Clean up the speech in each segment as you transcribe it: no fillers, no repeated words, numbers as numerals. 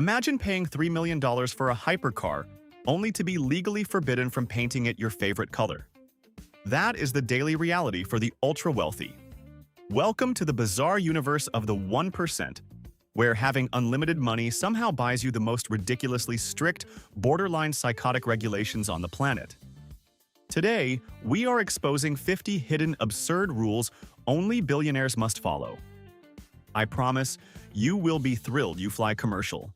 Imagine paying $3 million for a hypercar, only to be legally forbidden from painting it your favorite color. That is the daily reality for the ultra-wealthy. Welcome to the bizarre universe of the 1%, where having unlimited money somehow buys you the most ridiculously strict, borderline psychotic regulations on the planet. Today, we are exposing 50 hidden absurd rules only billionaires must follow. I promise, you will be thrilled you fly commercial.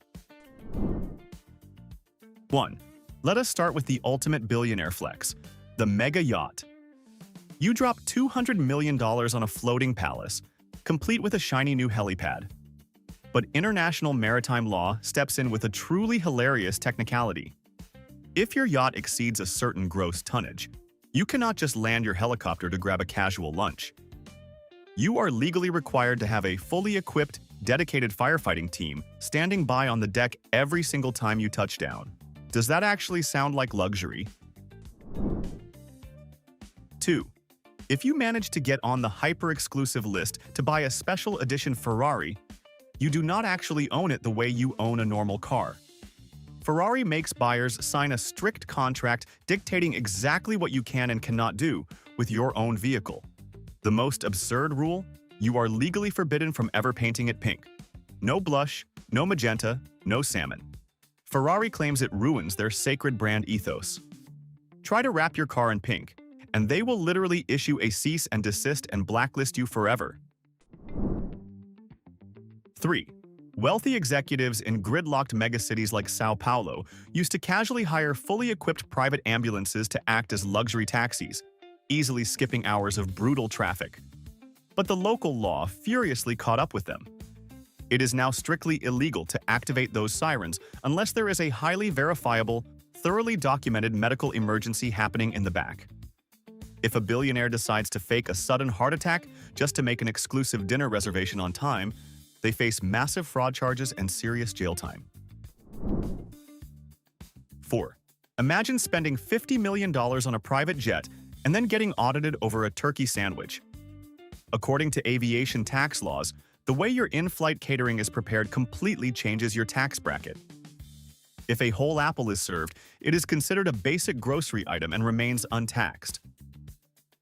1. Let us start with the ultimate billionaire flex, the mega yacht. You drop $200 million on a floating palace, complete with a shiny new helipad. But international maritime law steps in with a truly hilarious technicality. If your yacht exceeds a certain gross tonnage, you cannot just land your helicopter to grab a casual lunch. You are legally required to have a fully equipped, dedicated firefighting team standing by on the deck every single time you touch down. Does that actually sound like luxury? 2. If you manage to get on the hyper-exclusive list to buy a special edition Ferrari, you do not actually own it the way you own a normal car. Ferrari makes buyers sign a strict contract dictating exactly what you can and cannot do with your own vehicle. The most absurd rule? You are legally forbidden from ever painting it pink. No blush, no magenta, no salmon. Ferrari claims it ruins their sacred brand ethos. Try to wrap your car in pink, and they will literally issue a cease and desist and blacklist you forever. 3. Wealthy executives in gridlocked megacities like Sao Paulo used to casually hire fully equipped private ambulances to act as luxury taxis, easily skipping hours of brutal traffic. But the local law furiously caught up with them. It is now strictly illegal to activate those sirens unless there is a highly verifiable, thoroughly documented medical emergency happening in the back. If a billionaire decides to fake a sudden heart attack just to make an exclusive dinner reservation on time, they face massive fraud charges and serious jail time. 4. Imagine spending $50 million on a private jet and then getting audited over a turkey sandwich. According to aviation tax laws, the way your in-flight catering is prepared completely changes your tax bracket. If a whole apple is served, it is considered a basic grocery item and remains untaxed.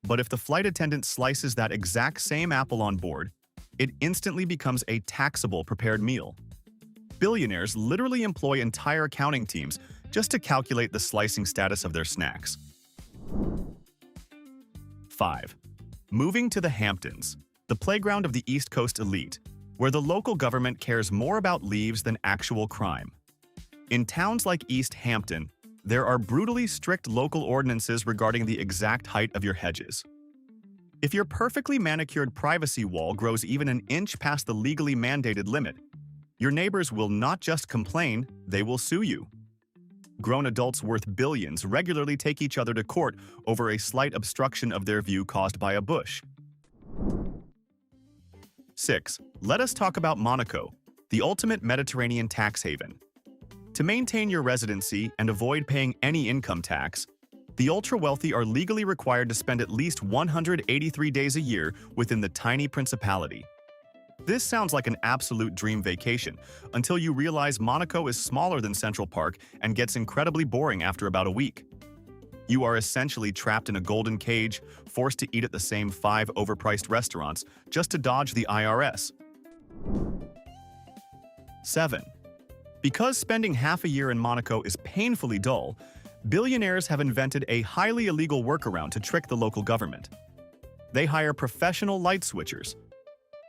But if the flight attendant slices that exact same apple on board, it instantly becomes a taxable prepared meal. Billionaires literally employ entire accounting teams just to calculate the slicing status of their snacks. 5. Moving to the Hamptons, the playground of the East Coast elite, where the local government cares more about leaves than actual crime. In towns like East Hampton, there are brutally strict local ordinances regarding the exact height of your hedges. If your perfectly manicured privacy wall grows even an inch past the legally mandated limit, your neighbors will not just complain, they will sue you. Grown adults worth billions regularly take each other to court over a slight obstruction of their view caused by a bush. 6. Let us talk about Monaco, the ultimate Mediterranean tax haven. To maintain your residency and avoid paying any income tax, the ultra-wealthy are legally required to spend at least 183 days a year within the tiny principality. This sounds like an absolute dream vacation, until you realize Monaco is smaller than Central Park and gets incredibly boring after about a week. You are essentially trapped in a golden cage, forced to eat at the same 5 overpriced restaurants just to dodge the IRS. 7. Because spending half a year in Monaco is painfully dull, billionaires have invented a highly illegal workaround to trick the local government. They hire professional light switchers.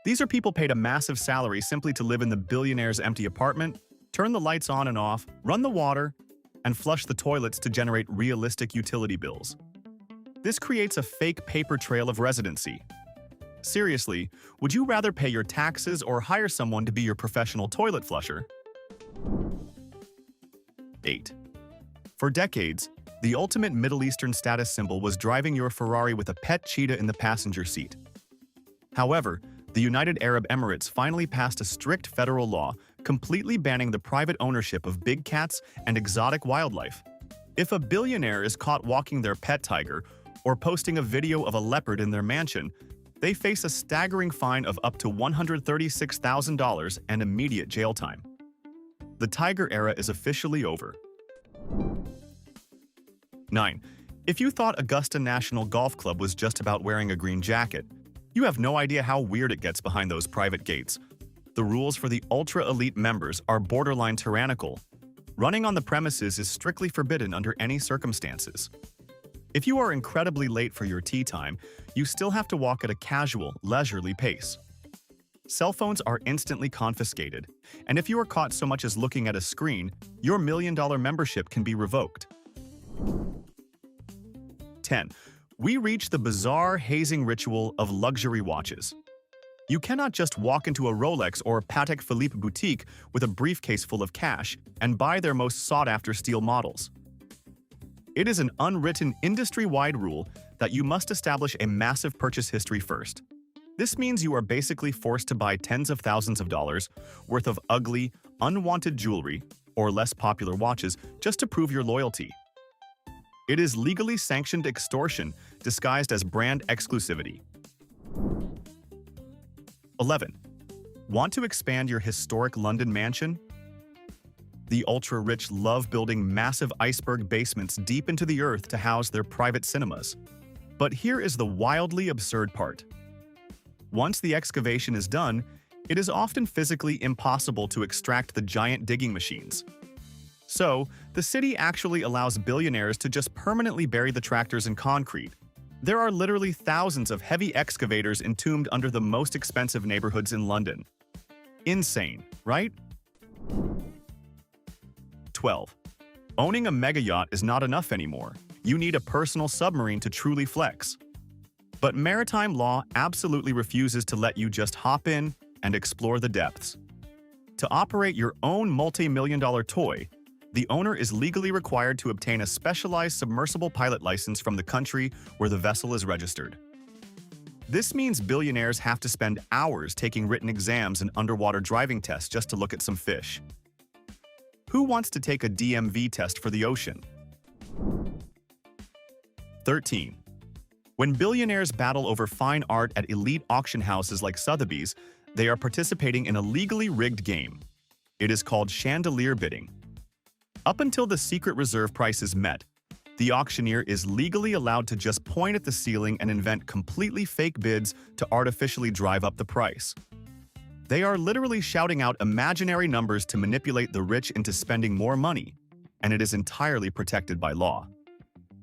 These are people paid a massive salary simply to live in the billionaire's empty apartment, turn the lights on and off, run the water, and flush the toilets to generate realistic utility bills. This creates a fake paper trail of residency. Seriously, would you rather pay your taxes or hire someone to be your professional toilet flusher? 8. For decades, the ultimate Middle Eastern status symbol was driving your Ferrari with a pet cheetah in the passenger seat. However, the United Arab Emirates finally passed a strict federal law completely banning the private ownership of big cats and exotic wildlife. If a billionaire is caught walking their pet tiger or posting a video of a leopard in their mansion, they face a staggering fine of up to $136,000 and immediate jail time. The Tiger era is officially over. 9. If you thought Augusta National Golf Club was just about wearing a green jacket, you have no idea how weird it gets behind those private gates. The rules for the ultra-elite members are borderline tyrannical. Running on the premises is strictly forbidden under any circumstances. If you are incredibly late for your tee time, you still have to walk at a casual, leisurely pace. Cell phones are instantly confiscated, and if you are caught so much as looking at a screen, your $1,000,000 membership can be revoked. 10. We reach the bizarre hazing ritual of luxury watches. You cannot just walk into a Rolex or Patek Philippe boutique with a briefcase full of cash and buy their most sought-after steel models. It is an unwritten industry-wide rule that you must establish a massive purchase history first. This means you are basically forced to buy tens of thousands of dollars worth of ugly, unwanted jewelry or less popular watches just to prove your loyalty. It is legally sanctioned extortion disguised as brand exclusivity. 11. Want to expand your historic London mansion? The ultra-rich love building massive iceberg basements deep into the earth to house their private cinemas. But here is the wildly absurd part. Once the excavation is done, it is often physically impossible to extract the giant digging machines. So, the city actually allows billionaires to just permanently bury the tractors in concrete. There are literally thousands of heavy excavators entombed under the most expensive neighborhoods in London. Insane, right? 12. Owning a mega-yacht is not enough anymore. You need a personal submarine to truly flex. But maritime law absolutely refuses to let you just hop in and explore the depths. To operate your own multi-million-dollar toy, the owner is legally required to obtain a specialized submersible pilot license from the country where the vessel is registered. This means billionaires have to spend hours taking written exams and underwater driving tests just to look at some fish. Who wants to take a DMV test for the ocean? 13. When billionaires battle over fine art at elite auction houses like Sotheby's, they are participating in a legally rigged game. It is called chandelier bidding. Up until the secret reserve price is met, the auctioneer is legally allowed to just point at the ceiling and invent completely fake bids to artificially drive up the price. They are literally shouting out imaginary numbers to manipulate the rich into spending more money, and it is entirely protected by law.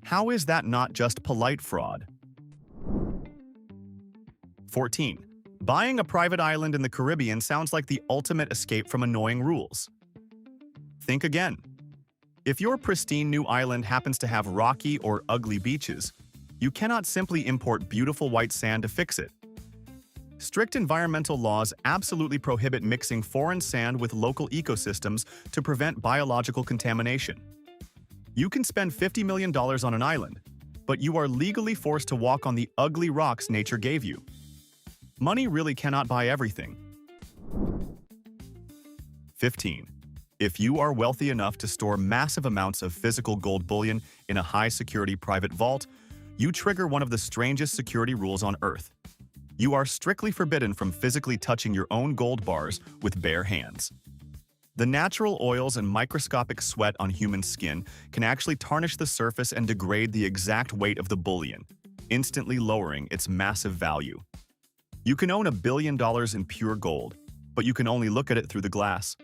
How is that not just polite fraud? 14. Buying a private island in the Caribbean sounds like the ultimate escape from annoying rules. Think again. If your pristine new island happens to have rocky or ugly beaches, you cannot simply import beautiful white sand to fix it. Strict environmental laws absolutely prohibit mixing foreign sand with local ecosystems to prevent biological contamination. You can spend $50 million on an island, but you are legally forced to walk on the ugly rocks nature gave you. Money really cannot buy everything. 15. If you are wealthy enough to store massive amounts of physical gold bullion in a high-security private vault, you trigger one of the strangest security rules on Earth. You are strictly forbidden from physically touching your own gold bars with bare hands. The natural oils and microscopic sweat on human skin can actually tarnish the surface and degrade the exact weight of the bullion, instantly lowering its massive value. You can own $1 billion in pure gold, but you can only look at it through the glass.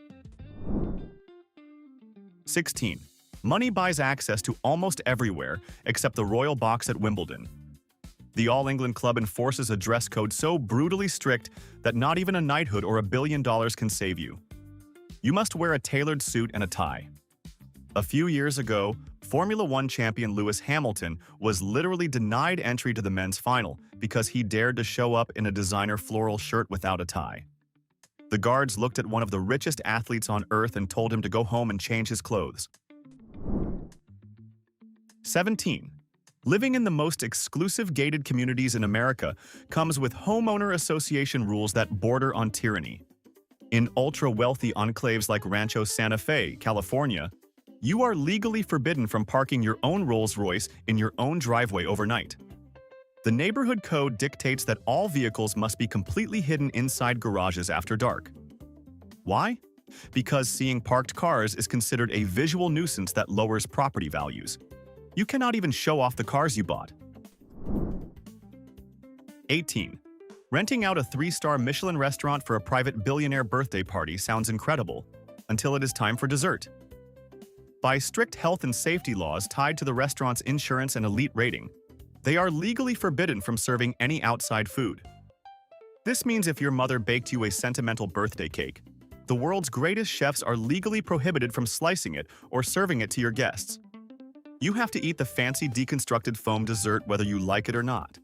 16. Money buys access to almost everywhere except the Royal Box at Wimbledon. The All England Club enforces a dress code so brutally strict that not even a knighthood or $1 billion can save you. You must wear a tailored suit and a tie. A few years ago, Formula One champion Lewis Hamilton was literally denied entry to the men's final because he dared to show up in a designer floral shirt without a tie. The guards looked at one of the richest athletes on earth and told him to go home and change his clothes. 17. Living in the most exclusive gated communities in America comes with homeowner association rules that border on tyranny. In ultra-wealthy enclaves like Rancho Santa Fe, California, you are legally forbidden from parking your own Rolls-Royce in your own driveway overnight. The neighborhood code dictates that all vehicles must be completely hidden inside garages after dark. Why? because seeing parked cars is considered a visual nuisance that lowers property values. You cannot even show off the cars you bought. 18. Renting out a 3-star Michelin restaurant for a private billionaire birthday party sounds incredible, until it is time for dessert. By strict health and safety laws tied to the restaurant's insurance and elite rating, they are legally forbidden from serving any outside food. This means if your mother baked you a sentimental birthday cake, the world's greatest chefs are legally prohibited from slicing it or serving it to your guests. You have to eat the fancy deconstructed foam dessert whether you like it or not.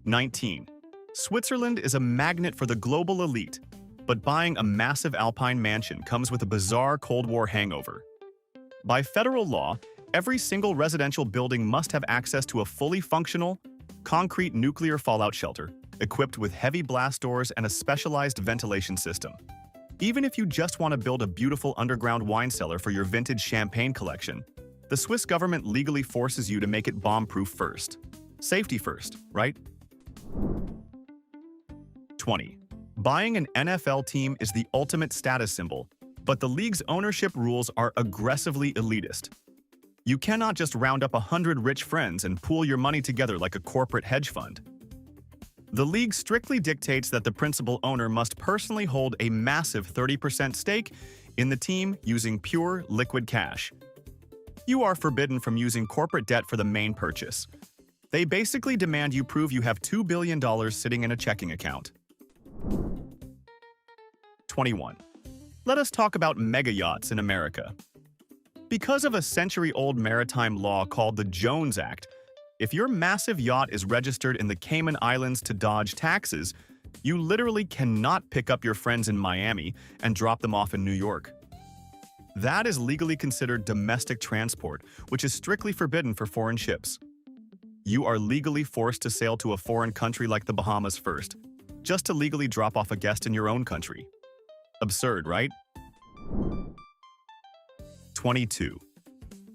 19. Switzerland is a magnet for the global elite, but buying a massive alpine mansion comes with a bizarre Cold War hangover. By federal law, every single residential building must have access to a fully functional, concrete nuclear fallout shelter, equipped with heavy blast doors and a specialized ventilation system. Even if you just want to build a beautiful underground wine cellar for your vintage champagne collection, the Swiss government legally forces you to make it bomb-proof first. Safety first, right? 20. Buying an NFL team is the ultimate status symbol, but the league's ownership rules are aggressively elitist. You cannot just round up 100 rich friends and pool your money together like a corporate hedge fund. The league strictly dictates that the principal owner must personally hold a massive 30% stake in the team using pure, liquid cash. You are forbidden from using corporate debt for the main purchase. They basically demand you prove you have $2 billion sitting in a checking account. 21. Let us talk about mega-yachts in America. Because of a century-old maritime law called the Jones Act, if your massive yacht is registered in the Cayman Islands to dodge taxes, you literally cannot pick up your friends in Miami and drop them off in New York. That is legally considered domestic transport, which is strictly forbidden for foreign ships. You are legally forced to sail to a foreign country like the Bahamas first, just to legally drop off a guest in your own country. Absurd, right? 22.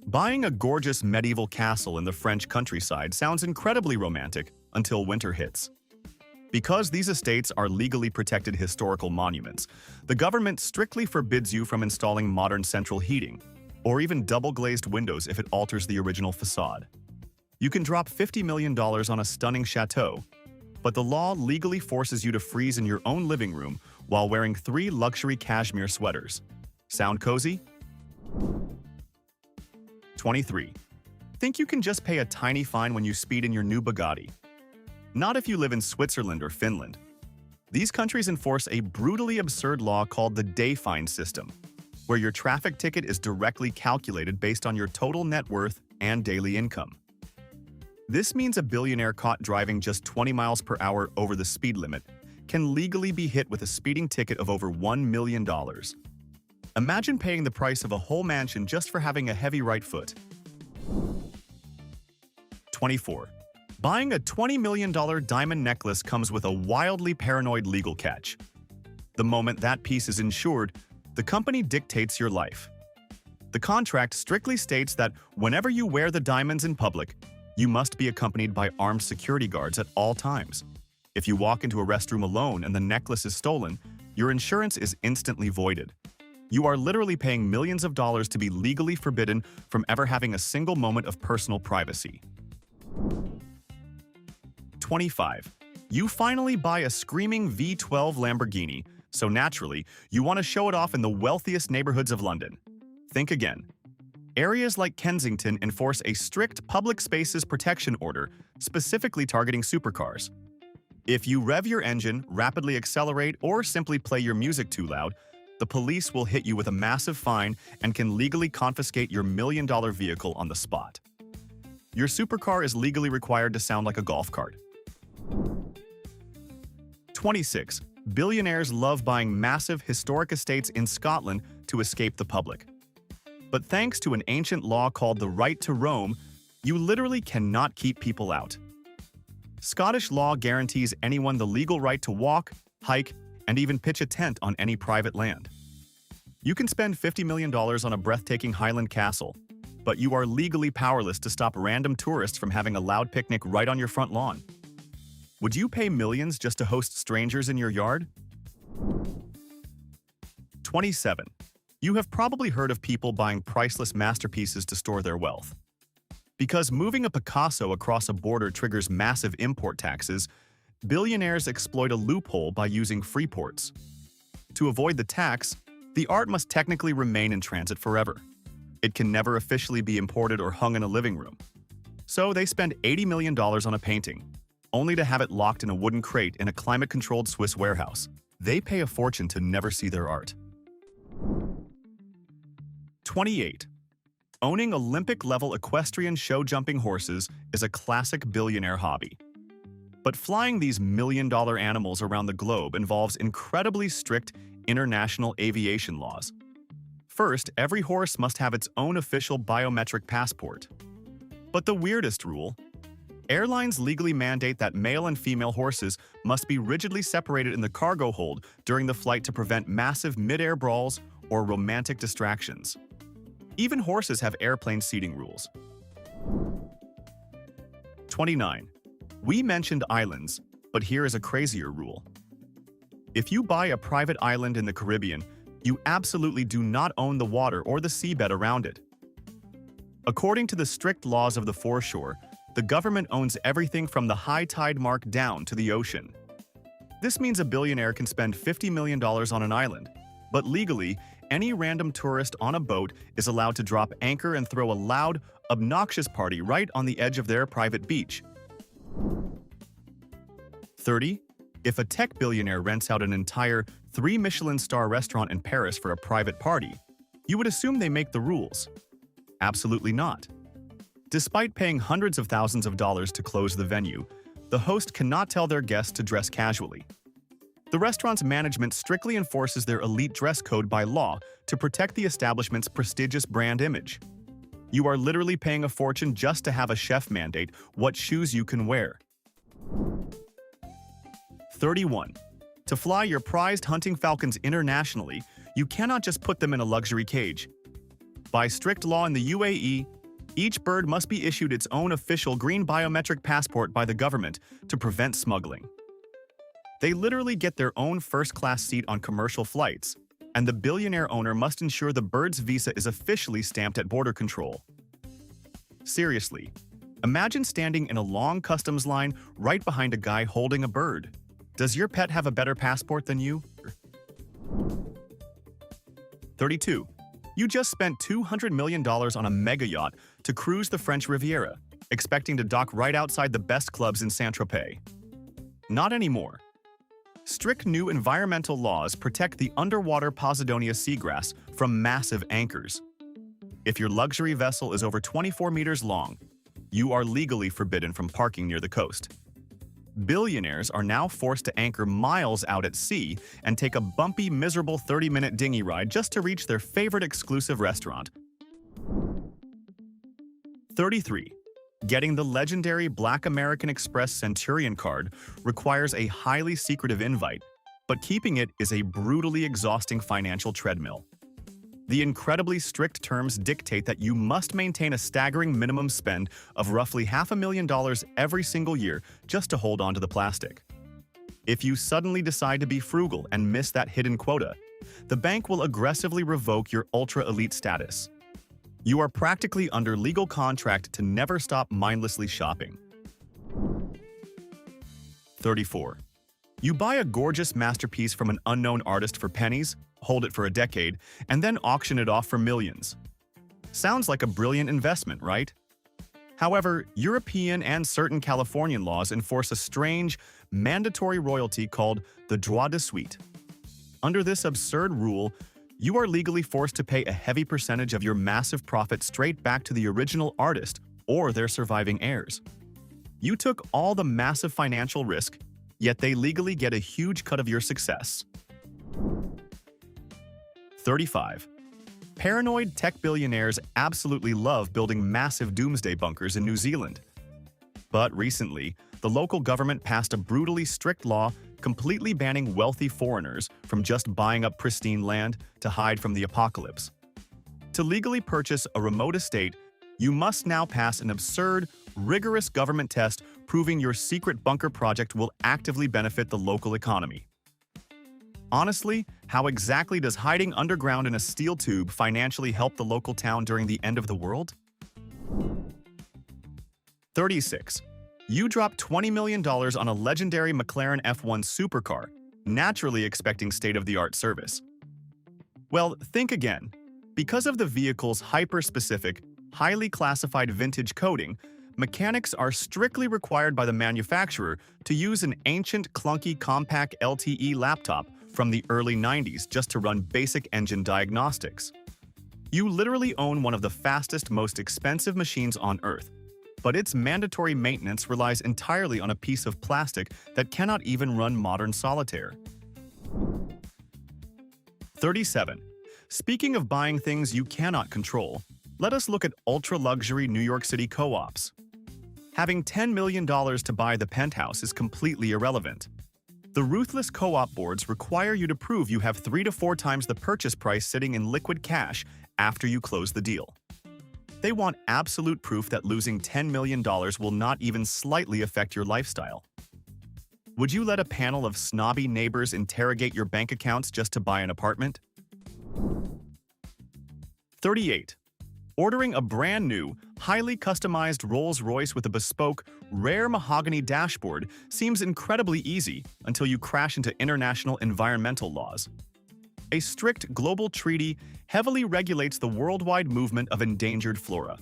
Buying a gorgeous medieval castle in the French countryside sounds incredibly romantic until winter hits. Because these estates are legally protected historical monuments, the government strictly forbids you from installing modern central heating, or even double-glazed windows if it alters the original facade. You can drop $50 million on a stunning chateau, but the law legally forces you to freeze in your own living room while wearing 3 luxury cashmere sweaters. Sound cozy? 23. Think you can just pay a tiny fine when you speed in your new Bugatti? Not if you live in Switzerland or Finland. These countries enforce a brutally absurd law called the day fine system, where your traffic ticket is directly calculated based on your total net worth and daily income. This means a billionaire caught driving just 20 miles per hour over the speed limit can legally be hit with a speeding ticket of over $1 million. Imagine paying the price of a whole mansion just for having a heavy right foot. 24. Buying a $20 million diamond necklace comes with a wildly paranoid legal catch. The moment that piece is insured, the company dictates your life. The contract strictly states that whenever you wear the diamonds in public, you must be accompanied by armed security guards at all times. If you walk into a restroom alone and the necklace is stolen, your insurance is instantly voided. You are literally paying millions of dollars to be legally forbidden from ever having a single moment of personal privacy. 25. You finally buy a screaming V12 Lamborghini, so naturally, you want to show it off in the wealthiest neighborhoods of London. Think again. Areas like Kensington enforce a strict public spaces protection order specifically targeting supercars. If you rev your engine, rapidly accelerate, or simply play your music too loud, the police will hit you with a massive fine and can legally confiscate your million-dollar vehicle on the spot. Your supercar is legally required to sound like a golf cart. 26. Billionaires love buying massive historic estates in Scotland to escape the public. But thanks to an ancient law called the right to roam, you literally cannot keep people out. Scottish law guarantees anyone the legal right to walk, hike, and even pitch a tent on any private land. You can spend $50 million on a breathtaking Highland castle, but you are legally powerless to stop random tourists from having a loud picnic right on your front lawn. Would you pay millions just to host strangers in your yard? 27. You have probably heard of people buying priceless masterpieces to store their wealth. Because moving a Picasso across a border triggers massive import taxes, billionaires exploit a loophole by using free ports. To avoid the tax, the art must technically remain in transit forever. It can never officially be imported or hung in a living room. So they spend $80 million on a painting, only to have it locked in a wooden crate in a climate-controlled Swiss warehouse. They pay a fortune to never see their art. 28. Owning Olympic-level equestrian show-jumping horses is a classic billionaire hobby. But flying these million-dollar animals around the globe involves incredibly strict international aviation laws. First, every horse must have its own official biometric passport. But the weirdest rule: airlines legally mandate that male and female horses must be rigidly separated in the cargo hold during the flight to prevent massive mid-air brawls or romantic distractions. Even horses have airplane seating rules. 29. We mentioned islands, but here is a crazier rule. If you buy a private island in the Caribbean, you absolutely do not own the water or the seabed around it. According to the strict laws of the foreshore, the government owns everything from the high tide mark down to the ocean. This means a billionaire can spend $50 million on an island, but legally, any random tourist on a boat is allowed to drop anchor and throw a loud, obnoxious party right on the edge of their private beach. 30. If a tech billionaire rents out an entire 3-Michelin-star restaurant in Paris for a private party, you would assume they make the rules. Absolutely not. Despite paying hundreds of thousands of dollars to close the venue, the host cannot tell their guests to dress casually. The restaurant's management strictly enforces their elite dress code by law to protect the establishment's prestigious brand image. You are literally paying a fortune just to have a chef mandate what shoes you can wear. 31. To fly your prized hunting falcons internationally, you cannot just put them in a luxury cage. By strict law in the UAE, each bird must be issued its own official green biometric passport by the government to prevent smuggling. They literally get their own first-class seat on commercial flights, and the billionaire owner must ensure the bird's visa is officially stamped at border control. Seriously, imagine standing in a long customs line right behind a guy holding a bird. Does your pet have a better passport than you? 32. You just spent $200 million on a mega-yacht to cruise the French Riviera, expecting to dock right outside the best clubs in Saint-Tropez. Not anymore. Strict new environmental laws protect the underwater Posidonia seagrass from massive anchors. If your luxury vessel is over 24 meters long, you are legally forbidden from parking near the coast. Billionaires are now forced to anchor miles out at sea and take a bumpy, miserable 30-minute dinghy ride just to reach their favorite exclusive restaurant. 33. Getting the legendary Black American Express Centurion card requires a highly secretive invite, but keeping it is a brutally exhausting financial treadmill. The incredibly strict terms dictate that you must maintain a staggering minimum spend of roughly $500,000 every single year just to hold on to the plastic. If you suddenly decide to be frugal and miss that hidden quota, the bank will aggressively revoke your ultra-elite status. You are practically under legal contract to never stop mindlessly shopping. 34. You buy a gorgeous masterpiece from an unknown artist for pennies, hold it for a decade, and then auction it off for millions. Sounds like a brilliant investment, right? However, European and certain Californian laws enforce a strange, mandatory royalty called the droit de suite. Under this absurd rule, you are legally forced to pay a heavy percentage of your massive profit straight back to the original artist or their surviving heirs. You took all the massive financial risk, yet they legally get a huge cut of your success. 35. Paranoid tech billionaires absolutely love building massive doomsday bunkers in New Zealand. But recently, the local government passed a brutally strict law completely banning wealthy foreigners from just buying up pristine land to hide from the apocalypse. To legally purchase a remote estate, you must now pass an absurd, rigorous government test proving your secret bunker project will actively benefit the local economy. Honestly, how exactly does hiding underground in a steel tube financially help the local town during the end of the world? 36. You drop $20 million on a legendary McLaren F1 supercar, naturally expecting state-of-the-art service. Well, think again. Because of the vehicle's hyper-specific, highly classified vintage coating, mechanics are strictly required by the manufacturer to use an ancient, clunky compact LTE laptop from the early 90s just to run basic engine diagnostics. You literally own one of the fastest, most expensive machines on Earth, but its mandatory maintenance relies entirely on a piece of plastic that cannot even run modern solitaire. 37. Speaking of buying things you cannot control, let us look at ultra-luxury New York City co-ops. Having $10 million to buy the penthouse is completely irrelevant. The ruthless co-op boards require you to prove you have 3 to 4 times the purchase price sitting in liquid cash after you close the deal. They want absolute proof that losing $10 million will not even slightly affect your lifestyle. Would you let a panel of snobby neighbors interrogate your bank accounts just to buy an apartment? 38. Ordering a brand new, highly customized Rolls-Royce with a bespoke, rare mahogany dashboard seems incredibly easy until you crash into international environmental laws. A strict global treaty heavily regulates the worldwide movement of endangered flora.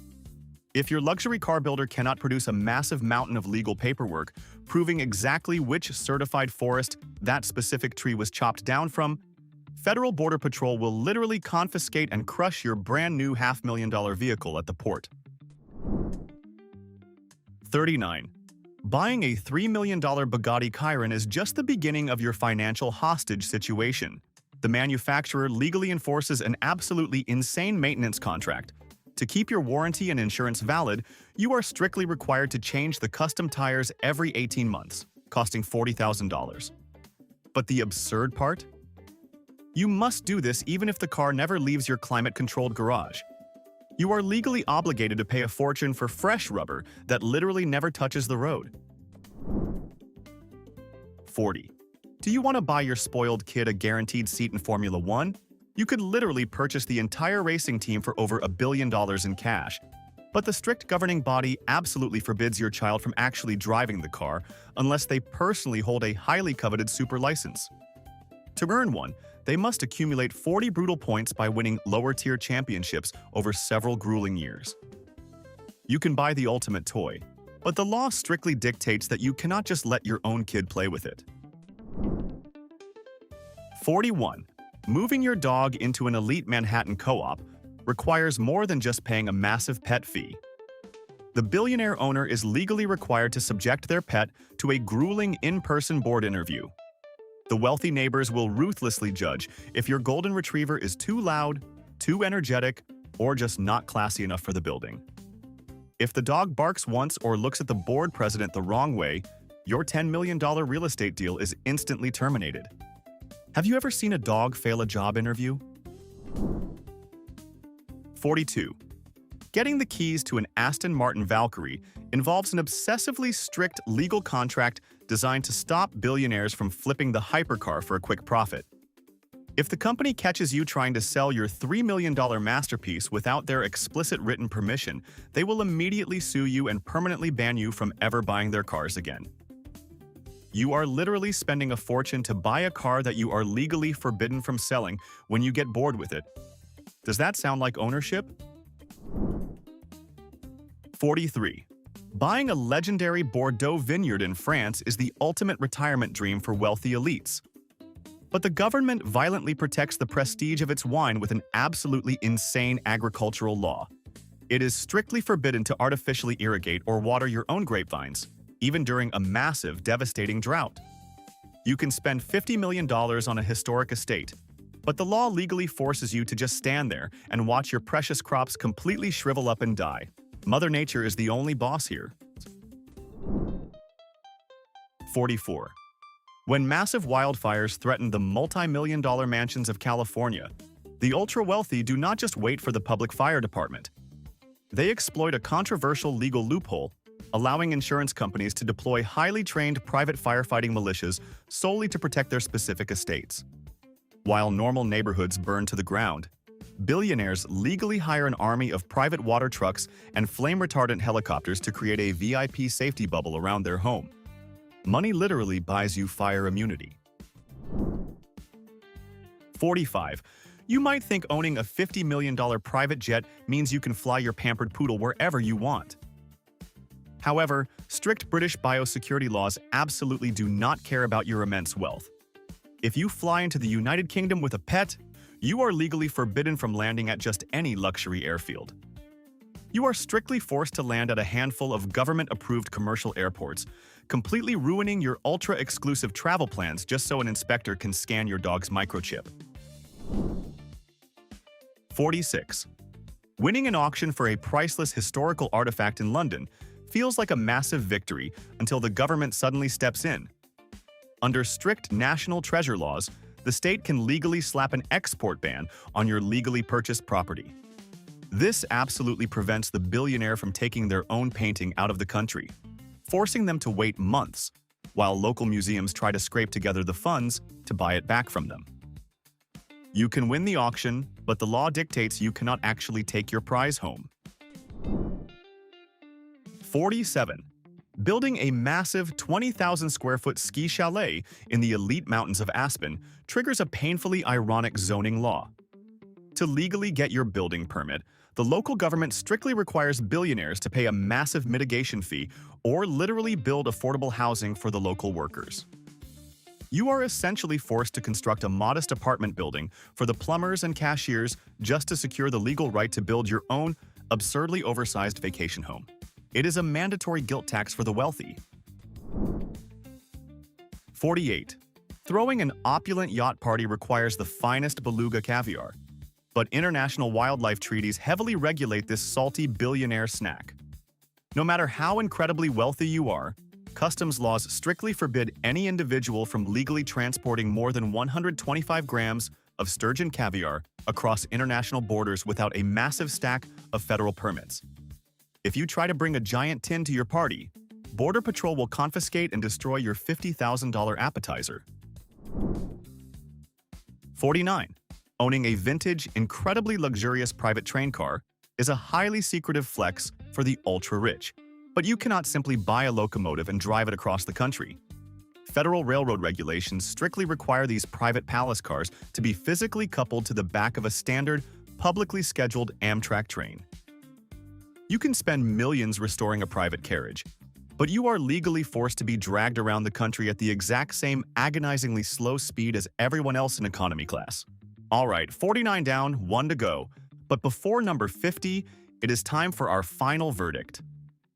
If your luxury car builder cannot produce a massive mountain of legal paperwork proving exactly which certified forest that specific tree was chopped down from, Federal Border Patrol will literally confiscate and crush your brand new $500,000 vehicle at the port. 39. Buying a $3 million Bugatti Chiron is just the beginning of your financial hostage situation. The manufacturer legally enforces an absolutely insane maintenance contract. To keep your warranty and insurance valid, you are strictly required to change the custom tires every 18 months, costing $40,000. But the absurd part? You must do this even if the car never leaves your climate-controlled garage. You are legally obligated to pay a fortune for fresh rubber that literally never touches the road. 40. Do you want to buy your spoiled kid a guaranteed seat in Formula One? You could literally purchase the entire racing team for over $1 billion in cash. But the strict governing body absolutely forbids your child from actually driving the car unless they personally hold a highly coveted super license. To earn one, they must accumulate 40 brutal points by winning lower-tier championships over several grueling years. You can buy the ultimate toy, but the law strictly dictates that you cannot just let your own kid play with it. 41. Moving your dog into an elite Manhattan co-op requires more than just paying a massive pet fee. The billionaire owner is legally required to subject their pet to a grueling in-person board interview. The wealthy neighbors will ruthlessly judge if your golden retriever is too loud, too energetic, or just not classy enough for the building. If the dog barks once or looks at the board president the wrong way, your $10 million real estate deal is instantly terminated. Have you ever seen a dog fail a job interview? 42. Getting the keys to an Aston Martin Valkyrie involves an obsessively strict legal contract designed to stop billionaires from flipping the hypercar for a quick profit. If the company catches you trying to sell your $3 million masterpiece without their explicit written permission, they will immediately sue you and permanently ban you from ever buying their cars again. You are literally spending a fortune to buy a car that you are legally forbidden from selling when you get bored with it. Does that sound like ownership? 43. Buying a legendary Bordeaux vineyard in France is the ultimate retirement dream for wealthy elites. But the government violently protects the prestige of its wine with an absolutely insane agricultural law. It is strictly forbidden to artificially irrigate or water your own grapevines, even during a massive, devastating drought. You can spend $50 million on a historic estate, but the law legally forces you to just stand there and watch your precious crops completely shrivel up and die. Mother Nature is the only boss here. 44. When massive wildfires threaten the multi-million-dollar mansions of California, the ultra-wealthy do not just wait for the public fire department. They exploit a controversial legal loophole, allowing insurance companies to deploy highly trained private firefighting militias solely to protect their specific estates. While normal neighborhoods burn to the ground, billionaires legally hire an army of private water trucks and flame-retardant helicopters to create a VIP safety bubble around their home. Money literally buys you fire immunity. 45. You might think owning a $50 million private jet means you can fly your pampered poodle wherever you want. However, strict British biosecurity laws absolutely do not care about your immense wealth. If you fly into the United Kingdom with a pet, you are legally forbidden from landing at just any luxury airfield. You are strictly forced to land at a handful of government-approved commercial airports, completely ruining your ultra-exclusive travel plans just so an inspector can scan your dog's microchip. 46. Winning an auction for a priceless historical artifact in London feels like a massive victory until the government suddenly steps in. Under strict national treasure laws, the state can legally slap an export ban on your legally purchased property. This absolutely prevents the billionaire from taking their own painting out of the country, forcing them to wait months, while local museums try to scrape together the funds to buy it back from them. You can win the auction, but the law dictates you cannot actually take your prize home. 47. Building a massive 20,000 square foot ski chalet in the elite mountains of Aspen triggers a painfully ironic zoning law. To legally get your building permit, the local government strictly requires billionaires to pay a massive mitigation fee or literally build affordable housing for the local workers. You are essentially forced to construct a modest apartment building for the plumbers and cashiers just to secure the legal right to build your own absurdly oversized vacation home. It is a mandatory guilt tax for the wealthy. 48. Throwing an opulent yacht party requires the finest beluga caviar, but international wildlife treaties heavily regulate this salty billionaire snack. No matter how incredibly wealthy you are, customs laws strictly forbid any individual from legally transporting more than 125 grams of sturgeon caviar across international borders without a massive stack of federal permits. If you try to bring a giant tin to your party, Border Patrol will confiscate and destroy your $50,000 appetizer. 49. Owning a vintage, incredibly luxurious private train car is a highly secretive flex for the ultra-rich, but you cannot simply buy a locomotive and drive it across the country. Federal railroad regulations strictly require these private palace cars to be physically coupled to the back of a standard, publicly scheduled Amtrak train. You can spend millions restoring a private carriage, but you are legally forced to be dragged around the country at the exact same agonizingly slow speed as everyone else in economy class. All right, 49 down, 1 to go. But before number 50, it is time for our final verdict.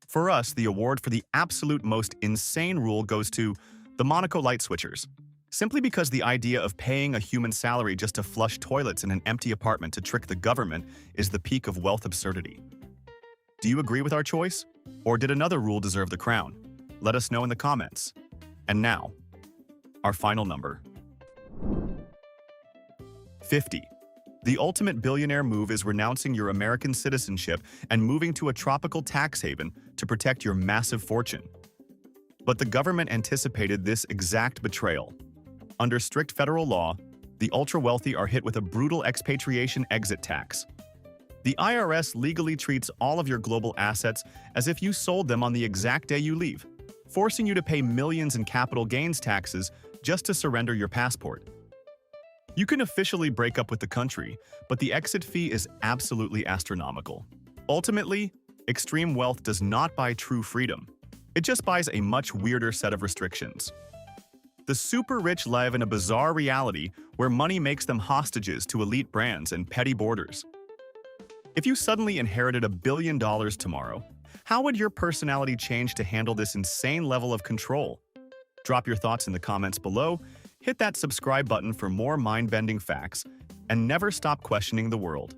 For us, the award for the absolute most insane rule goes to the Monaco light switchers, simply because the idea of paying a human salary just to flush toilets in an empty apartment to trick the government is the peak of wealth absurdity. Do you agree with our choice? Or did another rule deserve the crown? Let us know in the comments. And now, our final number. 50. The ultimate billionaire move is renouncing your American citizenship and moving to a tropical tax haven to protect your massive fortune. But the government anticipated this exact betrayal. Under strict federal law, the ultra-wealthy are hit with a brutal expatriation exit tax. The IRS legally treats all of your global assets as if you sold them on the exact day you leave, forcing you to pay millions in capital gains taxes just to surrender your passport. You can officially break up with the country, but the exit fee is absolutely astronomical. Ultimately, extreme wealth does not buy true freedom. It just buys a much weirder set of restrictions. The super rich live in a bizarre reality where money makes them hostages to elite brands and petty borders. If you suddenly inherited $1 billion tomorrow, how would your personality change to handle this insane level of control? Drop your thoughts in the comments below, hit that subscribe button for more mind-bending facts, and never stop questioning the world.